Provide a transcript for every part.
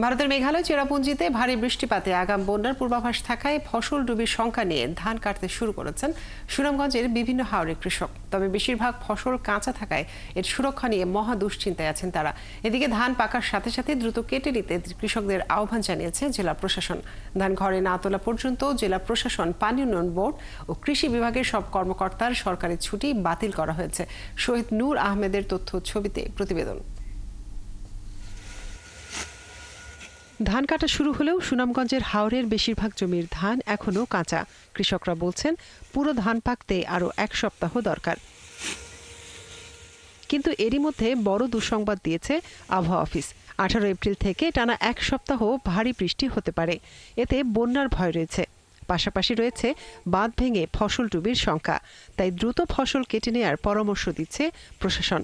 ভারতের মেঘালয় চেরাপুঞ্জিতে ভারী বৃষ্টিপাতে আগাম বন্যার পূর্বাভাস থাকায় ফসল ডুবির শঙ্কা নিয়ে ধান কাটতে শুরু করেছেন সুনামগঞ্জের বিভিন্ন হাওরের কৃষক। তবে বেশিরভাগ ফসল কাঁচা থাকায় এর সুরক্ষা নিয়ে মহা দুশ্চিন্তায় আছেন তারা। এদিকে ধান পাকার সাথে সাথে দ্রুত কেটে নিতে কৃষকদের আহ্বান জানিয়েছে জেলা প্রশাসন। ধান ঘরে না তোলা পর্যন্ত জেলা প্রশাসন, পানি উন্নয়ন বোর্ড ও কৃষি বিভাগের সব কর্মকর্তার সরকারি ছুটি বাতিল করা হয়েছে। শহীদ নূর আহমেদের তথ্য ছবিতে প্রতিবেদন। ধান কাটা শুরু হলেও সুনামগঞ্জের হাওরের বেশিরভাগ জমির ধান এখনো কাঁচা। কৃষকরা বলছেন পুরো ধান পাকতে আরো 1 সপ্তাহ দরকার। কিন্তু এরই মধ্যে বড় দুঃসংবাদ দিয়েছে আবহাওয়া অফিস। 18 এপ্রিল থেকে টানা 1 সপ্তাহ ভারী বৃষ্টি হতে পারে। এতে বন্যার ভয় রয়েছে। পাশাপাশি রয়েছে বাঁধ ভেঙে ফসল ডুবির শঙ্কা। তাই দ্রুত ফসল কেটে নেওয়ার পরামর্শ দিচ্ছে প্রশাসন।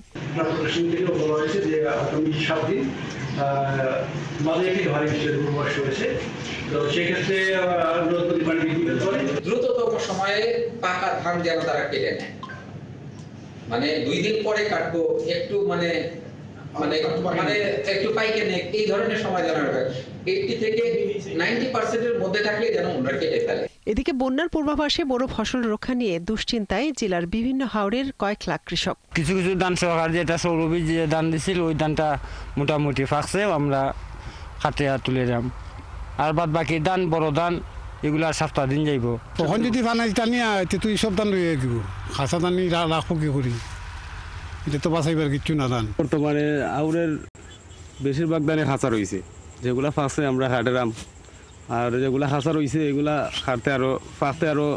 দ্রুততম সময়ে পাকা ধান যেন তারা কেটে নেয়, মানে 2 দিন পরে কাটবো, একটু মানে একটু পাইকে নেই, এই ধরনের সময় যেন 80 থেকে 90% এর মধ্যে থাকলে যেন আমরা কেটে ফেলে। এদিকে বন্যার পূর্বাভাসে বড় ফসল রক্ষা নিয়ে দুশ্চিন্তায় জেলার বিভিন্ন হাওরের কয়েক লাখ কৃষক। কিছু কিছু ধান সরকার যেটা সৌরবীজ যে ধান দিছিল ওই ধানটা মোটামুটি ফাঁকছে, আমরা খাতে তুলে যাম। আর বাদ বাকি ধান, বড় ধান এগুলা সপ্তাহ দিন যাইব। তখন যদি বানাই টানি তুই সব ধান লইয়া দিব, খাসা ধানি রাখবো কি করি, এটা তো বাঁচাইবার কিচ্ছু না। ধান বর্তমানে আউরের বেশিরভাগ ধানে খাঁচা রয়েছে, যেগুলা ফাঁকছে আমরা হাটেরাম, আর যেগুলা খাঁচা রয়েছে এগুলা ফাঁকতে আরো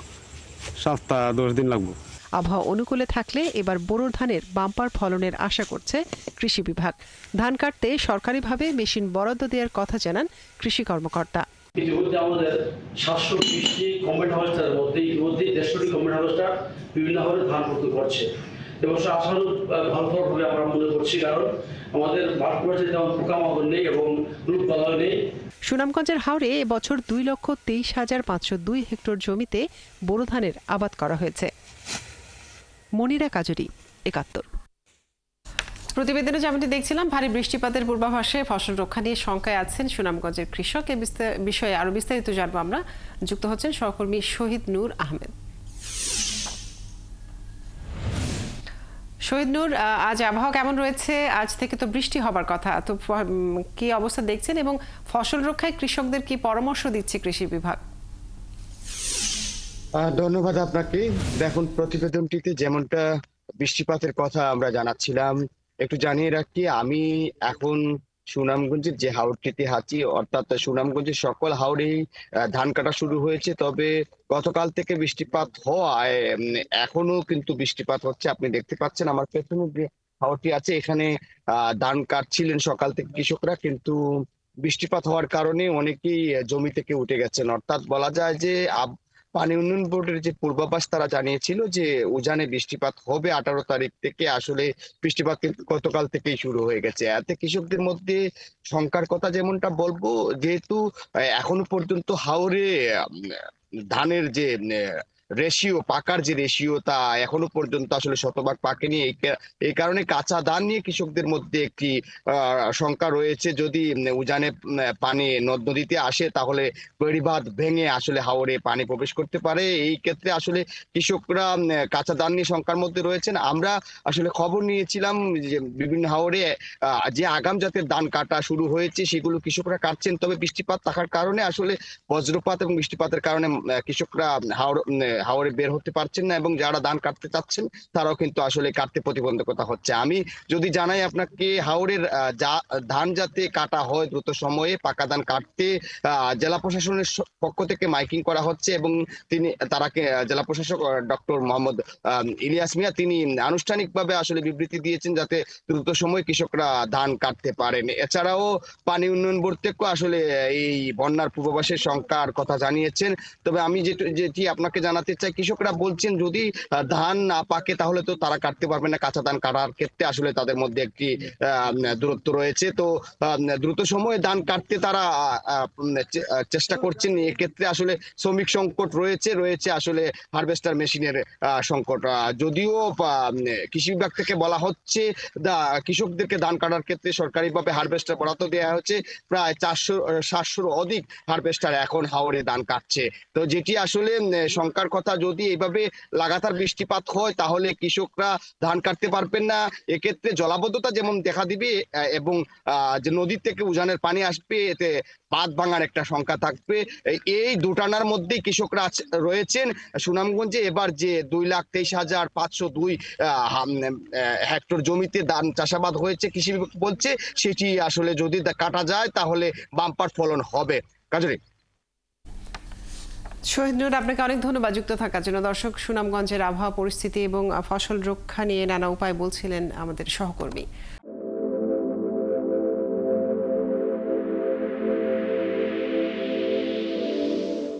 সপ্তাহ 10 দিন লাগবে। আবহাওয়া অনুকূলে থাকলে এবার বোরো ধানের বাম্পার ফলনের আশা করছে কৃষি বিভাগ। ধান কাটতে সরকারিভাবে মেশিন বরাদ্দ দেওয়ার কথা জানান কৃষি কর্মকর্তা। ইতিমধ্যে আমাদের 720টি কম্বাইন্ড হারভেস্টারের মধ্যে ইতিমধ্যে 150টি কম্বাইন্ড হারভেস্টার বিভিন্নভাবে ধান প্রস্তুত করছে এবং আশানুরূপ ভালো ফল হবে আমরা মনে করছি, কারণ আমাদের মাঠগুলোতে তেমন পোকামাকড় নেই এবং রোগ বালাই নেই। সুনামগঞ্জের হাওরে এবছর 2,23,502 হেক্টর জমিতে বোরো ধানের আবাদ করা হয়েছে। মনিরা কাজরি, 71। প্রতিবেদনে যেমনটি দেখছিলাম, ভারী বৃষ্টিপাতের পূর্বাভাসে ফসল রক্ষা নিয়ে শঙ্কায় আছেন সুনামগঞ্জের কৃষক। এ বিষয়ে আরো বিস্তারিত জানবো আমরা। যুক্ত হচ্ছেন সহকর্মী শহীদ নূর আহমেদ। শহীদ নূর, আজ আবহাওয়া কেমন রয়েছে? আজ থেকে তো বৃষ্টি হবার কথা, তো কি অবস্থা দেখছেন এবং ফসল রক্ষায় কৃষকদের কি পরামর্শ দিচ্ছে কৃষি বিভাগ? ধন্যবাদ আপনাকে। দেখুন, প্রতিবেদনটিতে যেমনটা বৃষ্টিপাতের কথা আমরা জানাচ্ছিলাম, একটু জানিয়ে রাখি, আমি এখন সুনামগঞ্জের যে হাওরটিতে আছি, অর্থাৎ সুনামগঞ্জের সকল হাওরেই ধান কাটা শুরু হয়েছে। তবে গতকাল থেকে বৃষ্টিপাত হওয়ায় এখনো কিন্তু বৃষ্টিপাত হচ্ছে। আপনি দেখতে পাচ্ছেন আমার পেছনে যে হাওরটি আছে, এখানে ধান কাটছিলেন সকাল থেকে কৃষকরা, কিন্তু বৃষ্টিপাত হওয়ার কারণে অনেকেই জমি থেকে উঠে গেছেন। অর্থাৎ বলা যায় যে পানি উন্নয়ন বোর্ডের যে পূর্বাভাস তারা জানিয়েছিল যে উজানে বৃষ্টিপাত হবে 18 তারিখ থেকে, আসলে বৃষ্টিপাত কিন্তু গতকাল থেকেই শুরু হয়ে গেছে। এতে কৃষকদের মধ্যে শঙ্কার কথা যেমনটা বলবো, যেহেতু এখনো পর্যন্ত হাওরে ধানের যে রেশিও, পাকার যে রেশিও, তা এখনো পর্যন্ত আসলে শতভাগ পাকেনি। এই কারণে কাঁচা ধান নিয়ে কৃষকদের মধ্যে একটি শঙ্কা রয়েছে। যদি উজানে পানি নদ নদীতে আসে তাহলে বেড়িবাঁধ ভেঙে আসলে হাওরে পানি প্রবেশ করতে পারে। এই ক্ষেত্রে আসলে কৃষকরা কাঁচা ধান নিয়ে শঙ্কার মধ্যে রয়েছেন। আমরা আসলে খবর নিয়েছিলাম যে বিভিন্ন হাওরে যে আগাম জাতের ধান কাটা শুরু হয়েছে সেগুলো কৃষকরা কাটছেন। তবে বৃষ্টিপাত থাকার কারণে আসলে বজ্রপাত এবং বৃষ্টিপাতের কারণে কৃষকরা হাওরে বের হতে পারছেন না এবং যারা ধান কাটতে চাচ্ছেন তারাও কিন্তু আসলে কাটতে প্রতিবন্ধকতা হচ্ছে। আমি যদি জানাই আপনাকে, হাওরের ধান যাতে কাটা হয় দ্রুত সময়ে, পাকা ধান কাটতে জেলা প্রশাসনের পক্ষ থেকে মাইকিং করা হচ্ছে এবং জেলা প্রশাসক ডক্টর মোহাম্মদ ইলিয়াস মিয়া তিনি আনুষ্ঠানিকভাবে আসলে বিবৃতি দিয়েছেন যাতে দ্রুত সময়ে কৃষকরা ধান কাটতে পারেন। এছাড়াও পানি উন্নয়ন বোর্ড থেকেও আসলে এই বন্যার পূর্বাভাসের শঙ্কার কথা জানিয়েছেন। তবে আমি যেটি আপনাকে জানাচ্ছি, জানতে চাই, কৃষকরা বলছেন যদি ধান না পাকে তাহলে তো তারা কাটতে পারবে না, কাঁচা ধান কাটার ক্ষেত্রে আসলে তাদের মধ্যে একটি দূরত্ব রয়েছে। তো দ্রুত সময়ে ধান কাটতে তারা চেষ্টা করছেন। এক্ষেত্রে আসলে শ্রমিক সংকট রয়েছে আসলে হারভেস্টার মেশিনের সংকট। যদিও কৃষি বিভাগ থেকে বলা হচ্ছে কৃষকদেরকে ধান কাটার ক্ষেত্রে সরকারিভাবে হারভেস্টার বরাদ্দ দেওয়া হচ্ছে, প্রায় 700-র অধিক হারভেস্টার এখন হাওরে ধান কাটছে। তো যেটি আসলে শঙ্কার কথা, যদি এইভাবে লাগাতার বৃষ্টিপাত হয় তাহলে কৃষকরা ধান কাটতে পারবেন না। এক্ষেত্রে জলাবদ্ধতা যেমন দেখা দিবে এবং যে নদীর থেকে উজানের পানি আসবে, এতে বাঁধ ভাঙার একটা শঙ্কা থাকবে। এই দুটানার মধ্যেই কৃষকরা রয়েছেন। সুনামগঞ্জে এবার যে 2,23,502 হেক্টর জমিতে ধান চাষাবাদ হয়েছে, কৃষি বিভাগ বলছে সেটি আসলে যদি কাটা যায় তাহলে বাম্পার ফলন হবে। কাজরি শহীদ নূর, আপনাকে অনেক ধন্যবাদ যুক্ত থাকার জন্য। দর্শক, সুনামগঞ্জের আবহাওয়া পরিস্থিতি এবং ফসল রক্ষা নিয়ে নানা উপায় বলছিলেন আমাদের সহকর্মী।